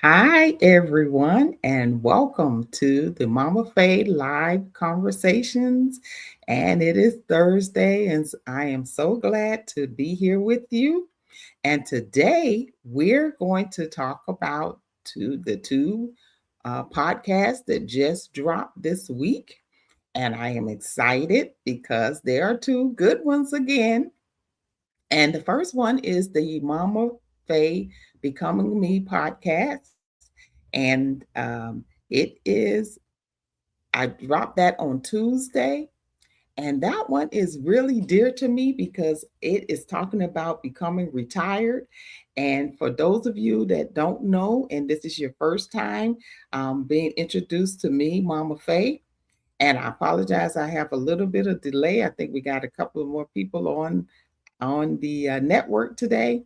Hi, everyone, and welcome to the MomafeyHT Live Conversations. And it is Thursday, and I am so glad to be here with you. And today we're going to talk about the two podcasts that just dropped this week. And I am excited because there are two good ones again. And the first one is the Mama Faye Becoming Me podcast. And it is, I dropped that on Tuesday. And that one is really dear to me because it is talking about becoming retired. And for those of you that don't know, and this is your first time being introduced to me, Mama Faye, and I apologize, I have a little bit of delay. I think we got a couple of more people on the network today,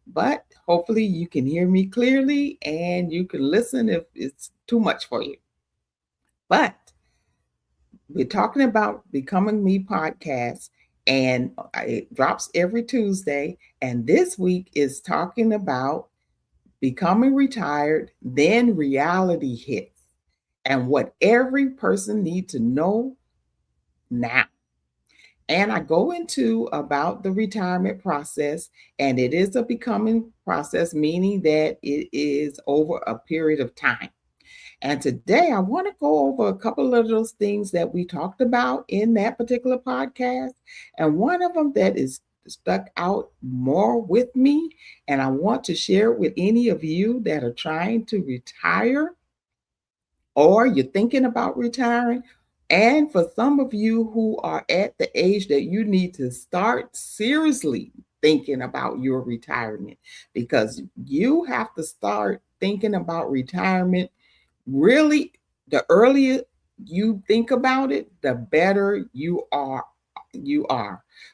but hopefully you can hear me clearly and you can listen if it's too much for you. But we're talking about Becoming Me podcast, and it drops every Tuesday. And this week is talking about becoming retired, then reality hits, and what every person needs to know now. And I go into about the retirement process, and it is a becoming process, meaning that it is over a period of time. And today I want to go over a couple of those things that we talked about in that particular podcast. And one of them that is stuck out more with me, and I want to share it with any of you that are trying to retire or you're thinking about retiring. And for some of you who are at the age that you need to start seriously thinking about your retirement, because you have to start thinking about retirement really, the earlier you think about it, the better you are.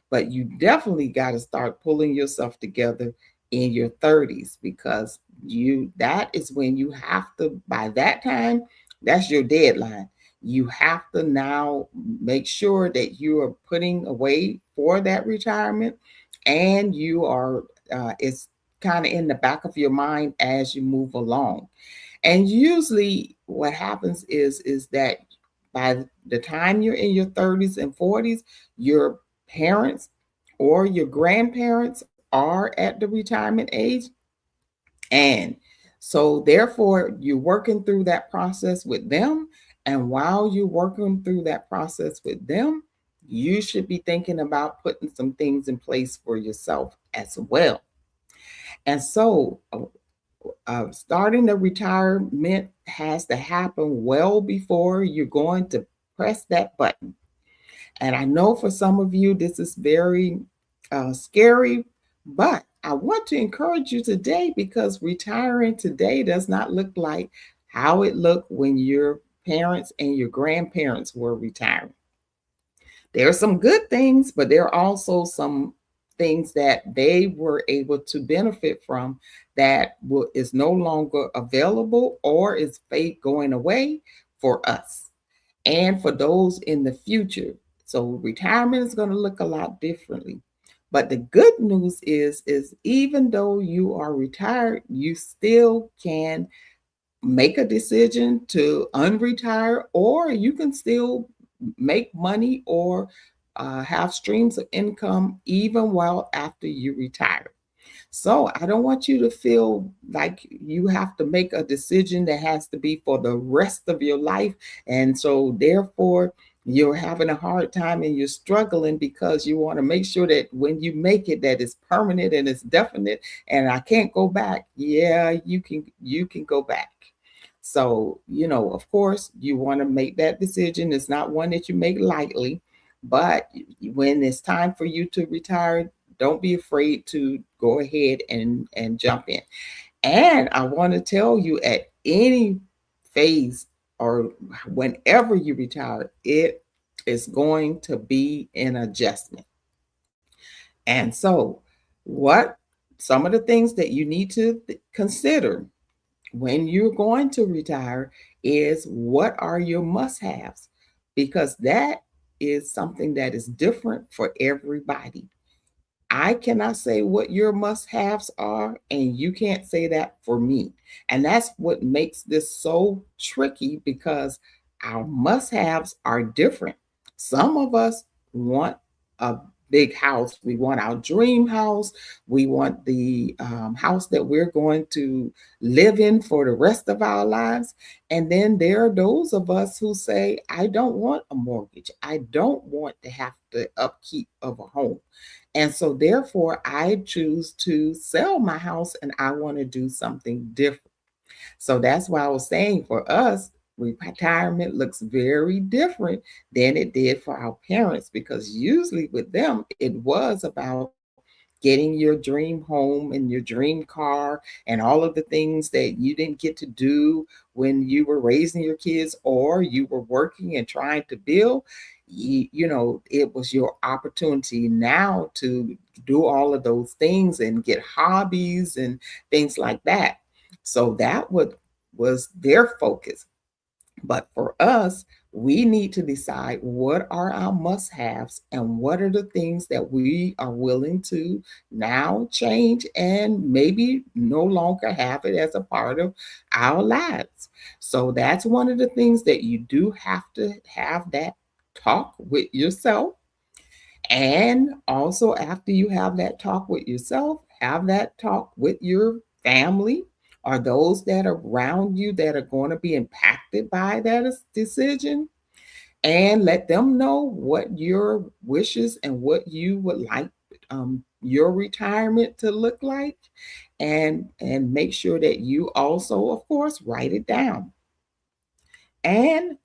But you definitely got to start pulling yourself together in your 30s, because you that is when you have to, by that time, that's your deadline. You have to now make sure that you are putting away for that retirement, and you are it's kind of in the back of your mind as you move along. And usually what happens is that by the time you're in your 30s and 40s, your parents or your grandparents are at the retirement age. And so therefore you're working through that process with them. And while you're working through that process with them, you should be thinking about putting some things in place for yourself as well. And so starting the retirement has to happen well before you're going to press that button. And I know for some of you, this is very scary, but I want to encourage you today, because retiring today does not look like how it looked when your parents and your grandparents were retiring. There are some good things, but there are also some things that they were able to benefit from that is no longer available or is fate going away for us and for those in the future. So retirement is going to look a lot differently. But the good news is even though you are retired, you still can make a decision to unretire, or you can still make money or have streams of income even while after you retire. So I don't want you to feel like you have to make a decision that has to be for the rest of your life. And so therefore you're having a hard time and you're struggling because you want to make sure that when you make it, that it's permanent and it's definite and I can't go back. Yeah, you can go back. So, of course, you want to make that decision. It's not one that you make lightly, but when it's time for you to retire, don't be afraid to go ahead and jump in. And I want to tell you, at any phase or whenever you retire, it is going to be an adjustment. And so, what some of the things that you need to consider when you're going to retire is, what are your must haves? Because that is something that is different for everybody. I cannot say what your must haves are, and you can't say that for me. And that's what makes this so tricky because our must haves are different. Some of us want a big house, we want our dream house, we want the house that we're going to live in for the rest of our lives. And then there are those of us who say, I don't want a mortgage, I don't want to have the upkeep of a home. And so, therefore, I choose to sell my house and I want to do something different. So, that's why I was saying for us, retirement looks very different than it did for our parents because usually with them, it was about getting your dream home and your dream car and all of the things that you didn't get to do when you were raising your kids or you were working and trying to build. It was your opportunity now to do all of those things and get hobbies and things like that. So that was their focus. But for us, we need to decide what are our must haves and what are the things that we are willing to now change and maybe no longer have it as a part of our lives. So that's one of the things that you do have to have that talk with yourself. And also, after you have that talk with yourself, have that talk with your family or those that are around you that are going to be impacted by that decision, and let them know what your wishes and what you would like your retirement to look like, and make sure that you also, of course, write it down. And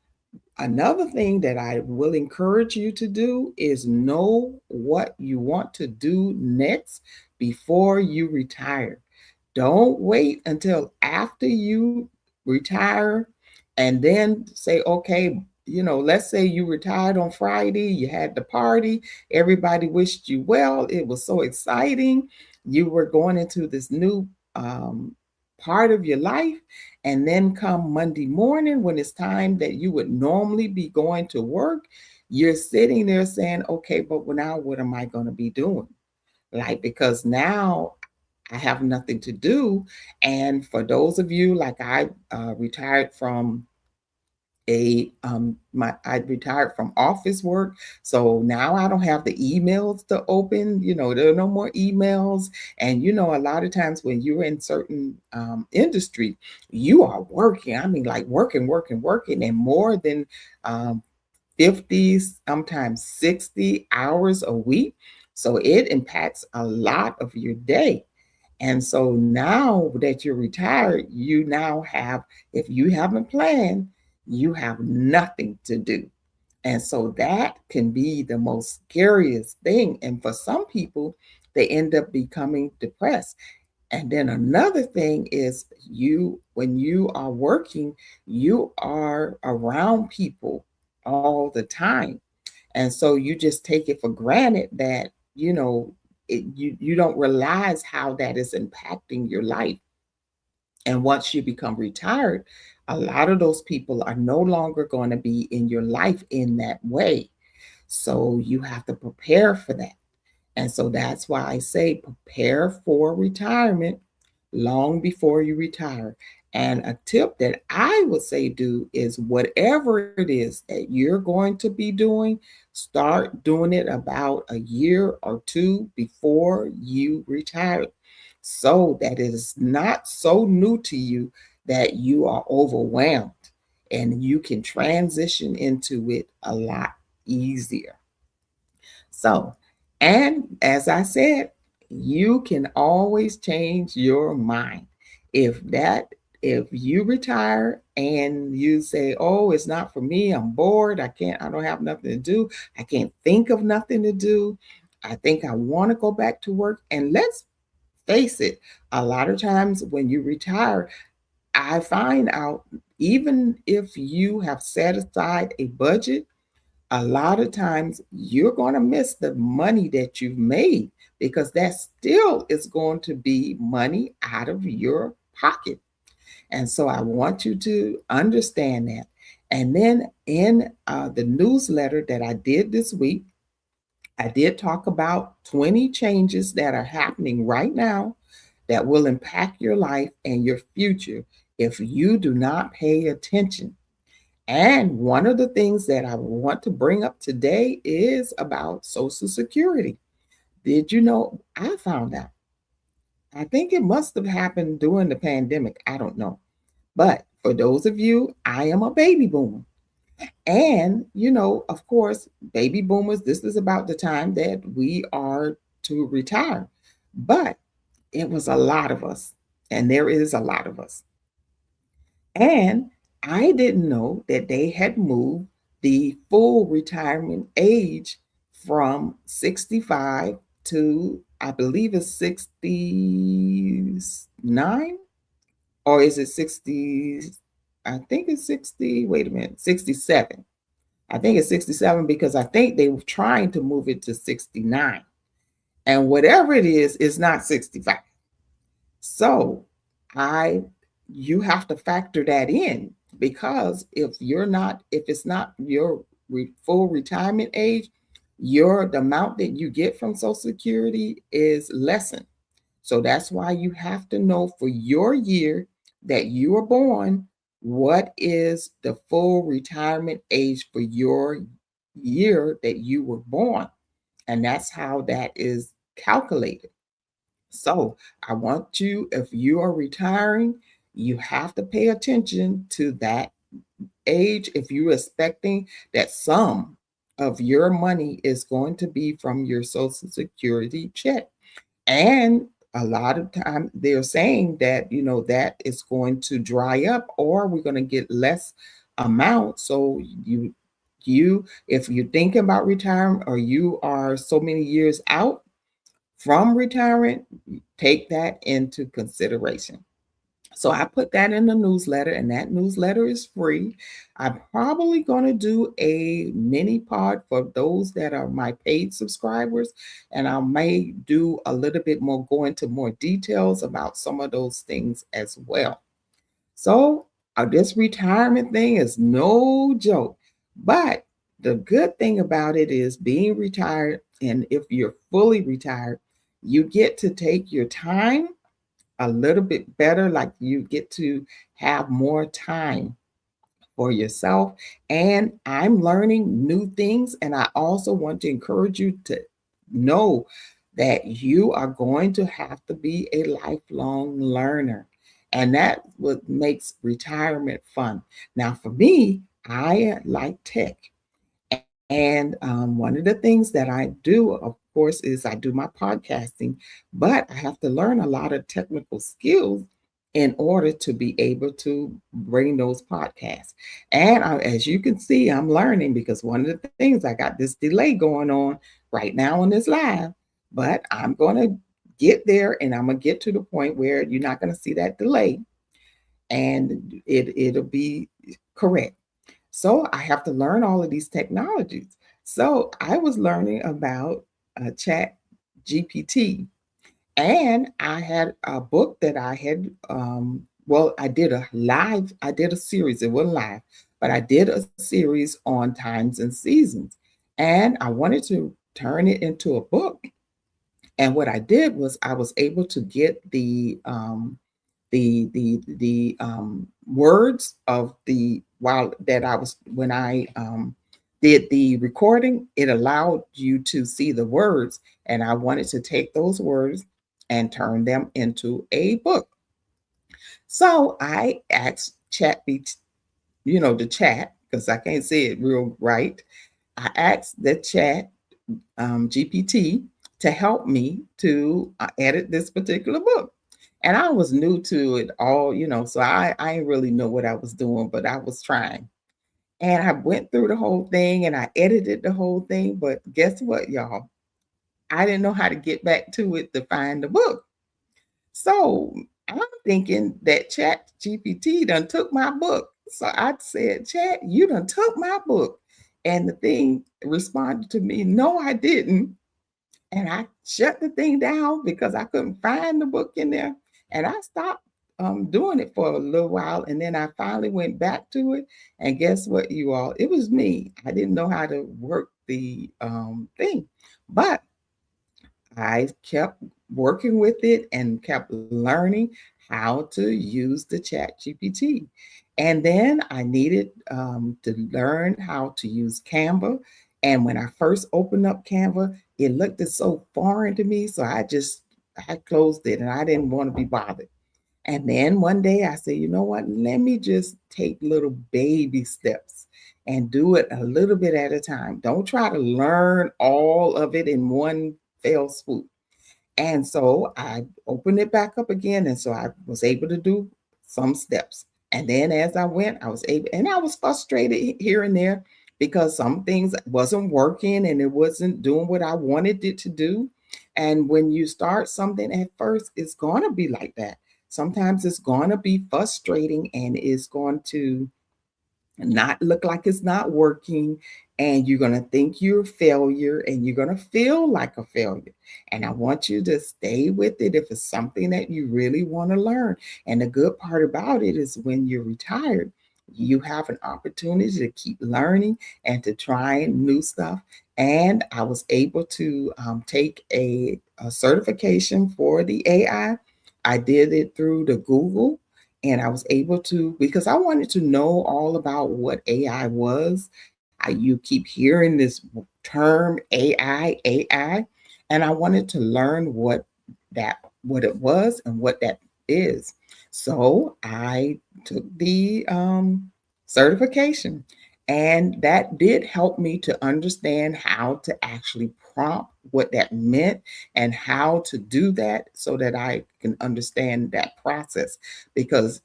another thing that I will encourage you to do is know what you want to do next before you retire. Don't wait until after you retire and then say, okay, let's say you retired on Friday, you had the party, everybody wished you well, it was so exciting. You were going into this new part of your life. And then come Monday morning, when it's time that you would normally be going to work, you're sitting there saying, okay, but now what am I going to be doing? Like, because now I have nothing to do. And for those of you, like I retired from I retired from office work, so now I don't have the emails to open. There are no more emails. And a lot of times when you're in certain industry, you are working, I mean, like working, working, working, and more than um 50, sometimes 60 hours a week. So it impacts a lot of your day. And so now that you're retired, you now have, if you haven't planned, you have nothing to do. And so that can be the most scariest thing. And for some people, they end up becoming depressed. And then another thing is, when you are working, you are around people all the time. And so you just take it for granted that, you don't realize how that is impacting your life. And once you become retired, a lot of those people are no longer going to be in your life in that way. So you have to prepare for that. And so that's why I say prepare for retirement long before you retire. And a tip that I would say do is whatever it is that you're going to be doing, start doing it about a year or two before you retire so that it is not so new to you that you are overwhelmed and you can transition into it a lot easier. So, and as I said, you can always change your mind. If that if you retire and you say, "Oh, it's not for me. I'm bored. I don't have nothing to do. I can't think of nothing to do. I think I want to go back to work." And let's face it, a lot of times when you retire, I find out even if you have set aside a budget, a lot of times you're going to miss the money that you've made because that still is going to be money out of your pocket. And so I want you to understand that. And then in the newsletter that I did this week, I did talk about 20 changes that are happening right now that will impact your life and your future if you do not pay attention. And one of the things that I want to bring up today is about Social Security. Did you know? I found out. I think it must have happened during the pandemic. I don't know. But for those of you, I am a baby boomer. And, of course, baby boomers, this is about the time that we are to retire. But it was a lot of us, and there is a lot of us. And I didn't know that they had moved the full retirement age from 65 to, I believe it's 69, or is it 60? I think it's 60. Wait a minute, 67. I think it's 67 because I think they were trying to move it to 69. And whatever it is, it's not 65. So I you have to factor that in, because if it's not your full retirement age, the amount that you get from Social Security is lessened. So that's why you have to know for your year that you were born, what is the full retirement age for your year that you were born. And that's how that is calculated. So I want you, if you are retiring, you have to pay attention to that age if you're expecting that some of your money is going to be from your Social Security check. And a lot of time they're saying that, that is going to dry up, or we're going to get less amount. So if you're thinking about retirement, or you are so many years out from retirement, take that into consideration. So I put that in the newsletter, and that newsletter is free. I'm probably going to do a mini pod for those that are my paid subscribers, and I may do a little bit more, go into more details about some of those things as well. So this retirement thing is no joke, but the good thing about it is being retired, and if you're fully retired, you get to take your time a little bit better. Like, you get to have more time for yourself. And I'm learning new things. And I also want to encourage you to know that you are going to have to be a lifelong learner. And that what makes retirement fun. Now, for me, I like tech. And one of the things that I do, of course, is I do my podcasting, but I have to learn a lot of technical skills in order to be able to bring those podcasts. And as you can see, I'm learning, because one of the things, I got this delay going on right now on this live, but I'm going to get there, and I'm going to get to the point where you're not going to see that delay, and it'll be correct. So I have to learn all of these technologies. So I was learning about Chat GPT, and I had a book that I had. I did a series. It wasn't live, but I did a series on times and seasons, and I wanted to turn it into a book. And what I did was I was able to get the words of the while that I was when I did the recording. It allowed you to see the words, and I wanted to take those words and turn them into a book. So I asked chat the chat, because I can't say it real right. I asked the chat GPT to help me to edit this particular book. And I was new to it all, so I didn't really know what I was doing, but I was trying. And I went through the whole thing, and I edited the whole thing. But guess what, y'all? I didn't know how to get back to it to find the book. So I'm thinking that Chat GPT done took my book. So I said, Chat, you done took my book. And the thing responded to me, no, I didn't. And I shut the thing down because I couldn't find the book in there. And I stopped doing it for a little while. And then I finally went back to it. And guess what, you all? It was me. I didn't know how to work the thing. But I kept working with it and kept learning how to use the chat GPT. And then I needed to learn how to use Canva. And when I first opened up Canva, it looked so foreign to me. So I closed it and I didn't want to be bothered. And then one day I said, you know what? Let me just take little baby steps and do it a little bit at a time. Don't try to learn all of it in one fell swoop. And so I opened it back up again. And so I was able to do some steps. And then as I went, I was able, and I was frustrated here and there because some things wasn't working and it wasn't doing what I wanted it to do. And when you start something at first, it's going to be like that. Sometimes it's going to be frustrating and it's going to not look like it's not working, and you're going to think you're a failure and you're going to feel like a failure. And I want you to stay with it if it's something that you really want to learn. And the good part about it is when you're retired, you have an opportunity to keep learning and to try new stuff. And I was able to take a certification for the AI. I did it through the Google, and I was able to, because I wanted to know all about what AI was. You keep hearing this term AI, and I wanted to learn what it was and what that is. So I took the certification, and that did help me to understand how to actually prompt what that meant and how to do that so that I can understand that process. Because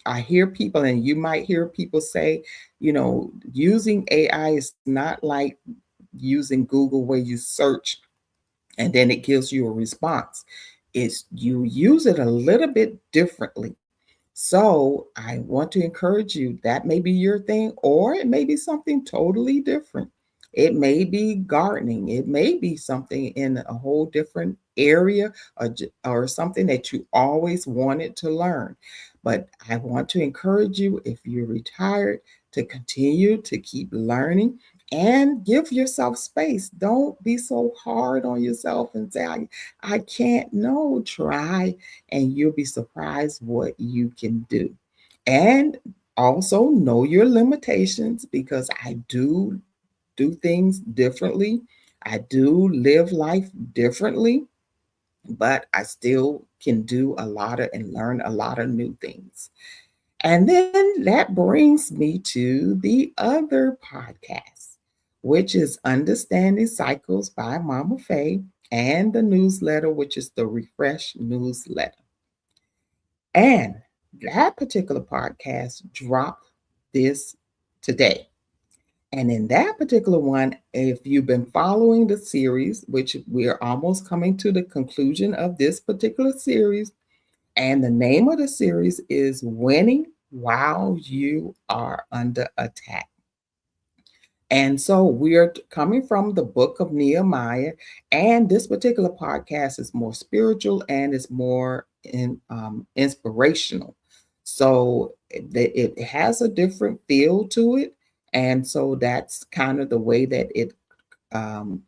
I hear people, and you might hear people say, using AI is not like using Google where you search and then it gives you a response. It's you use it a little bit differently. So I want to encourage you, that may be your thing, or it may be something totally different. It may be gardening. It may be something in a whole different area, or something that you always wanted to learn. But I want to encourage you, if you're retired, to continue to keep learning and give yourself space. Don't be so hard on yourself and say, I can't. No, try, and you'll be surprised what you can do. And also know your limitations, because I do things differently. I do live life differently, but I still can do a lot of and learn a lot of new things. And then that brings me to the other podcast, which is Understanding Cycles by Mama Faye, and the newsletter, which is the Refresh newsletter. And that particular podcast dropped this today. And in that particular one, if you've been following the series, which we are almost coming to the conclusion of this particular series, and the name of the series is Winning While You Are Under Attack. And so we are coming from the book of Nehemiah, and this particular podcast is more spiritual and it's more inspirational. So it has a different feel to it, and so that's kind of the way that it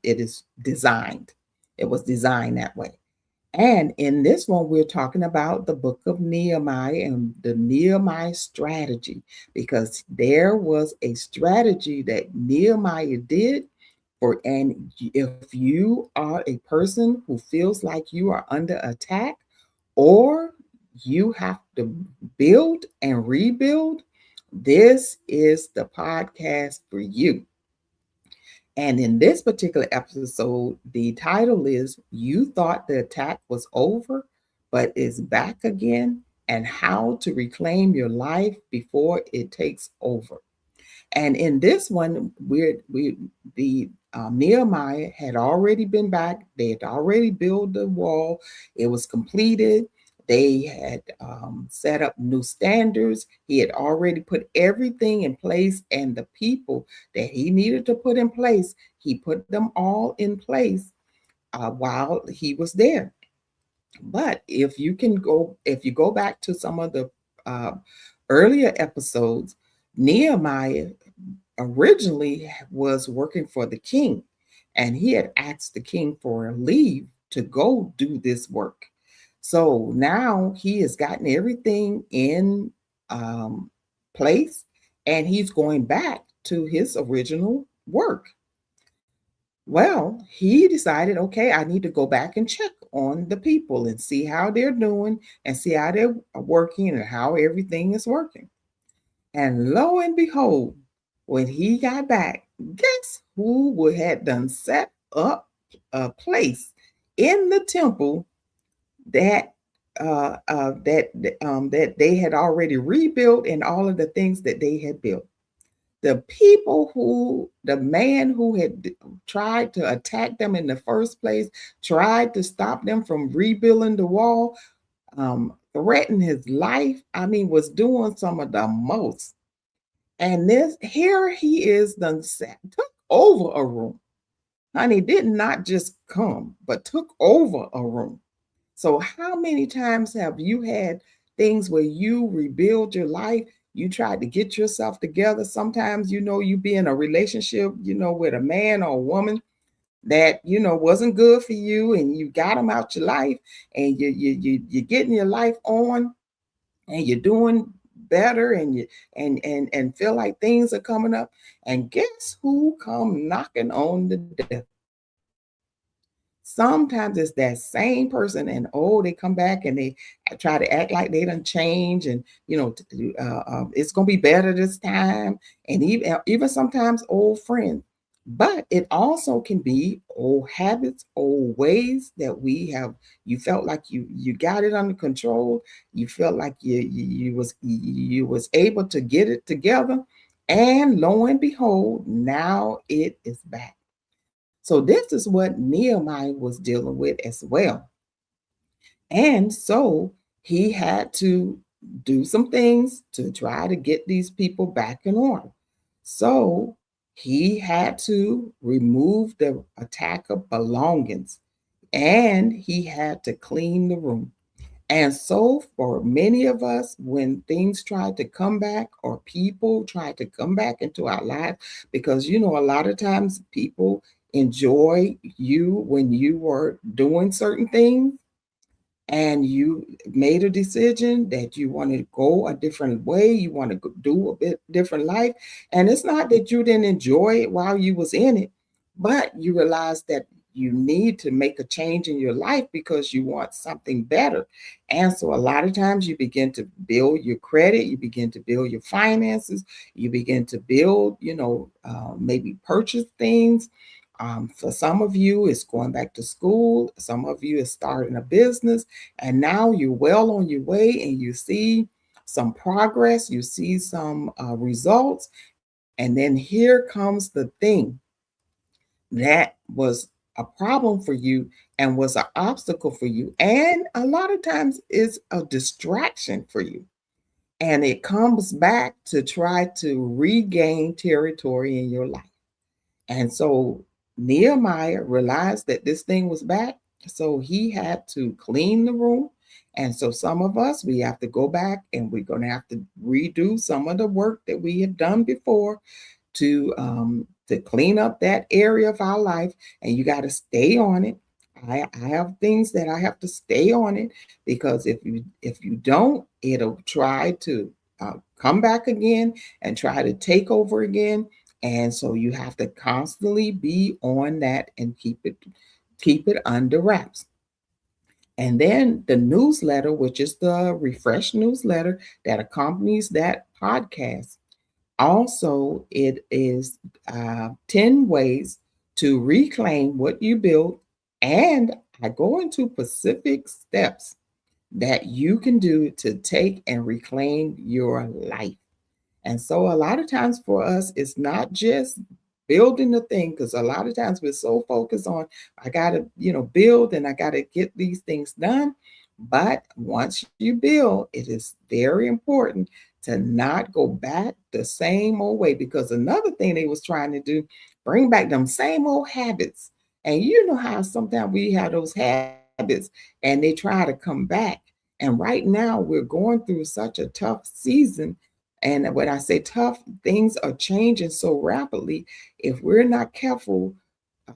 is designed. It was designed that way. And in this one, we're talking about the book of Nehemiah and the Nehemiah strategy, because there was a strategy that Nehemiah did for, and if you are a person who feels like you are under attack, or you have to build and rebuild, this is the podcast for you. And in this particular episode, the title is You Thought the Attack Was Over, but It's Back Again, and How to Reclaim Your Life Before It Takes Over. And in this one, the Nehemiah had already been back. They had already built the wall. It was completed. They had set up new standards. He had already put everything in place, and the people that he needed to put in place, he put them all in place while he was there. But if you go back to some of the uh, earlier episodes, Nehemiah originally was working for the king. and he had asked the king for a leave to go do this work. So now he has gotten everything in um, place, and he's going back to his original work. Well, he decided, okay, I need to go back and check on the people and see how they're doing and see how they're working and how everything is working. And lo and behold, when he got back, guess who had done set up a place in the temple that that they had already rebuilt and all of the things that they had built. The man who had tried to attack them in the first place, tried to stop them from rebuilding the wall, threatened his life. I mean, was doing some of the most. And this here he is done took over a room. Honey, did not just come, but took over a room. So how many times have you had things where you rebuild your life? You tried to get yourself together. Sometimes, you be in a relationship, with a man or a woman that, wasn't good for you, and you got them out your life, and you're getting your life on, and you're doing better, and you and feel like things are coming up. And guess who come knocking on the door? Sometimes it's that same person, and they come back and they try to act like they done change, and it's gonna be better this time, and even sometimes old friends. But it also can be old habits, old ways that we have. You felt like you got it under control. You felt like you was able to get it together, and lo and behold, now it is back. So this is what Nehemiah was dealing with as well. And so he had to do some things to try to get these people back in order. So he had to remove the attacker belongings, and he had to clean the room. And so, for many of us, when things try to come back or people try to come back into our lives, because a lot of times people enjoy you when you were doing certain things, and you made a decision that you want to go a different way, you want to do a bit different life. And it's not that you didn't enjoy it while you was in it, but you realize that you need to make a change in your life because you want something better. And so a lot of times you begin to build your credit, you begin to build your finances, you begin to build, maybe purchase things. For some of you, it's going back to school. Some of you is starting a business, and now you're well on your way, and you see some progress, you see some results, and then here comes the thing that was a problem for you and was an obstacle for you, and a lot of times it's a distraction for you, and it comes back to try to regain territory in your life. And so Nehemiah realized that this thing was back. So he had to clean the room. And so some of us, we have to go back and we're going to have to redo some of the work that we have done before to clean up that area of our life. And you got to stay on it. I have things that I have to stay on it, because if you don't, it'll try to come back again and try to take over again. And so you have to constantly be on that and keep it under wraps. And then the newsletter, which is the refresh newsletter that accompanies that podcast. Also, it is 10 ways to reclaim what you built. And I go into specific steps that you can do to take and reclaim your life. And so a lot of times for us, it's not just building the thing, because a lot of times we're so focused on, I got to, build, and I got to get these things done. But once you build, it is very important to not go back the same old way, because another thing they was trying to do, bring back them same old habits. And you know how sometimes we have those habits and they try to come back. And right now we're going through such a tough season, and when I say tough, things are changing so rapidly. If we're not careful,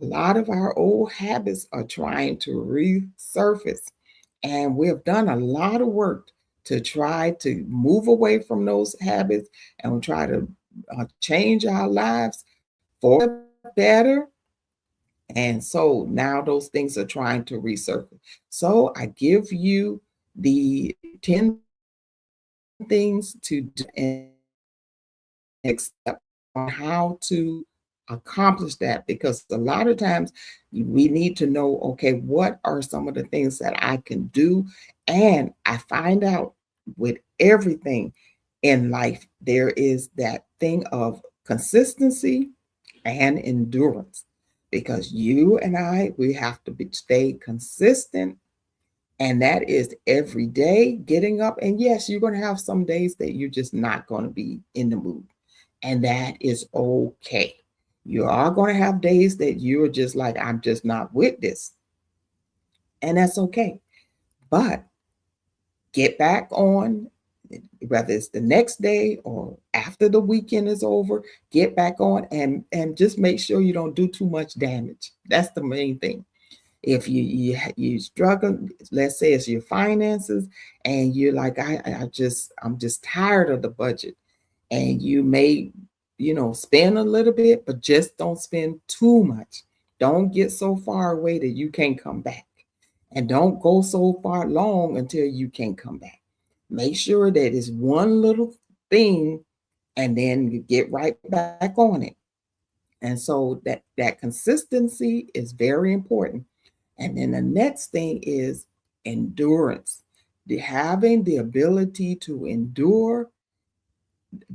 a lot of our old habits are trying to resurface. And we have done a lot of work to try to move away from those habits and we try to change our lives for the better. And so now those things are trying to resurface. So I give you the 10 things to do and accept on how to accomplish that, because a lot of times we need to know, okay, what are some of the things that I can do? And I find out with everything in life, there is that thing of consistency and endurance, because you and I, we have to stay consistent, and that is every day getting up. And yes, you're going to have some days that you're just not going to be in the mood, and that is okay. You are going to have days that you're just like, I'm just not with this, and that's okay. But get back on, whether it's the next day or after the weekend is over, get back on and just make sure you don't do too much damage. That's the main thing. If you struggle, let's say it's your finances, and you're like, I'm just tired of the budget, and you may, spend a little bit, but just don't spend too much. Don't get so far away that you can't come back, and don't go so far long until you can't come back. Make sure that it's one little thing, and then you get right back on it. And so that consistency is very important. And then the next thing is endurance. Having the ability to endure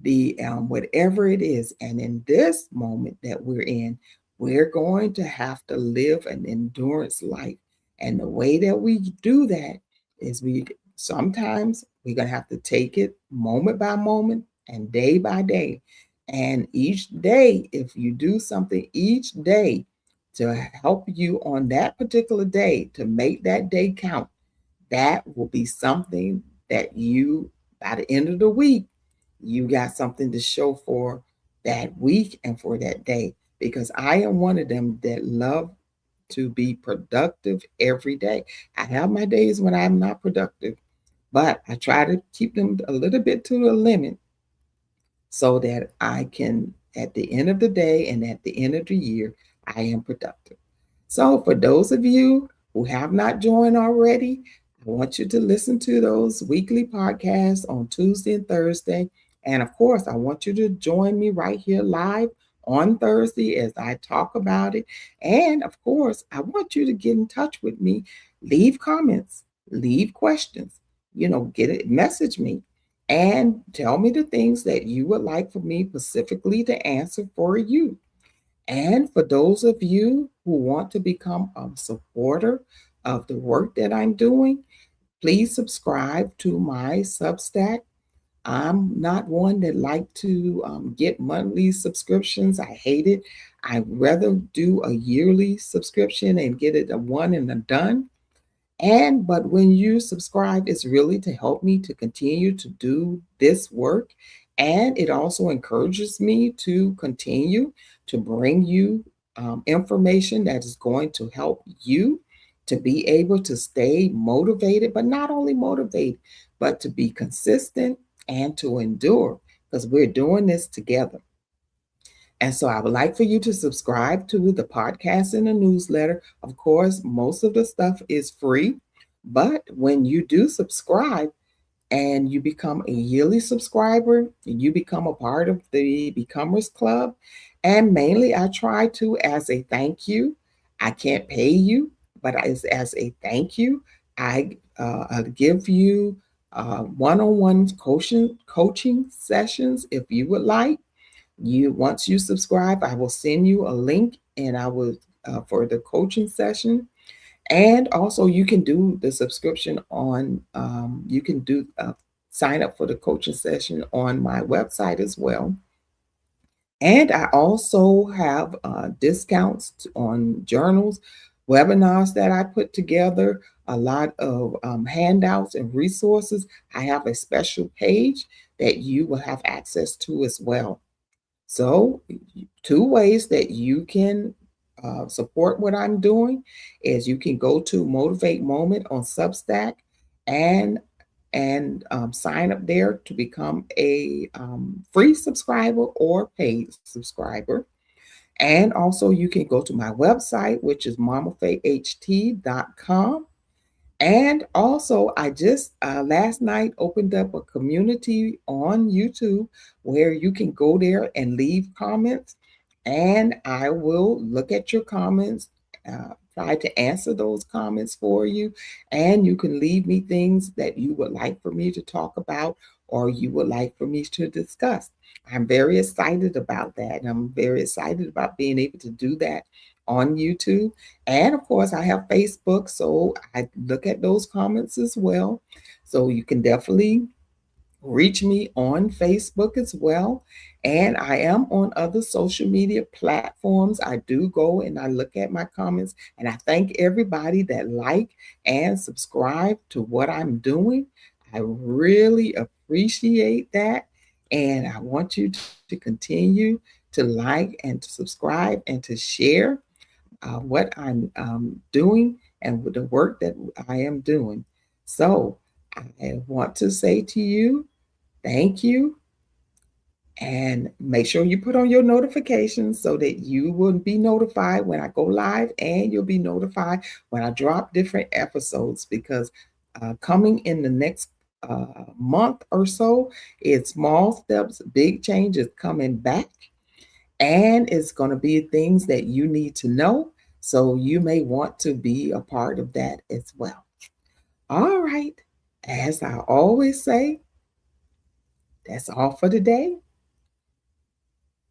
the whatever it is. And in this moment that we're in, we're going to have to live an endurance life. And the way that we do that is we sometimes we're going to have to take it moment by moment and day by day. And each day, if you do something each day to help you on that particular day to make that day count, that will be something that you, by the end of the week, you got something to show for that week and for that day. Because I am one of them that love to be productive every day. I have my days when I'm not productive, but I try to keep them a little bit to the limit so that I can, at the end of the day and at the end of the year, I am productive. So, for those of you who have not joined already, I want you to listen to those weekly podcasts on Tuesday and Thursday. And of course, I want you to join me right here live on Thursday as I talk about it. And of course, I want you to get in touch with me, leave comments, leave questions, get it, message me and tell me the things that you would like for me specifically to answer for you. And for those of you who want to become a supporter of the work that I'm doing, please subscribe to my Substack. I'm not one that like to get monthly subscriptions. I hate it. I'd rather do a yearly subscription and get it a one and a done. But when you subscribe, it's really to help me to continue to do this work. And it also encourages me to continue to bring you information that is going to help you to be able to stay motivated, but not only motivated, but to be consistent and to endure, because we're doing this together. And so I would like for you to subscribe to the podcast and the newsletter. Of course, most of the stuff is free, but when you do subscribe and you become a yearly subscriber, you become a part of the Becomers Club. And mainly, I try to, as a thank you, I can't pay you, but as a thank you, I give you one-on-one coaching sessions if you would like. Once you subscribe, I will send you a link, and I will for the coaching session. And also, you can do the subscription on. You can do sign up for the coaching session on my website as well. And I also have discounts on journals, webinars that I put together, a lot of handouts and resources. I have a special page that you will have access to as well. So, two ways that you can support what I'm doing is you can go to Motivate Moment on Substack and sign up there to become a free subscriber or paid subscriber. And also, you can go to my website, which is MomafeyHT.com. And also, I just last night opened up a community on YouTube where you can go there and leave comments, and I will look at your comments, try to answer those comments for you, and you can leave me things that you would like for me to talk about or you would like for me to discuss. I'm very excited about that, and I'm very excited about being able to do that on YouTube. And of course, I have Facebook, so I look at those comments as well. So you can definitely reach me on Facebook as well. And I am on other social media platforms. I do go and I look at my comments, and I thank everybody that like and subscribe to what I'm doing. I really appreciate that. And I want you to continue to like and to subscribe and to share what I'm doing and with the work that I am doing. So I want to say to you, thank you. And make sure you put on your notifications so that you will be notified when I go live, and you'll be notified when I drop different episodes, because coming in the next month or so, it's small steps, big changes coming back, and it's going to be things that you need to know. So you may want to be a part of that as well. All right. As I always say, that's all for today.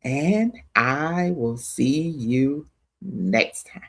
And I will see you next time.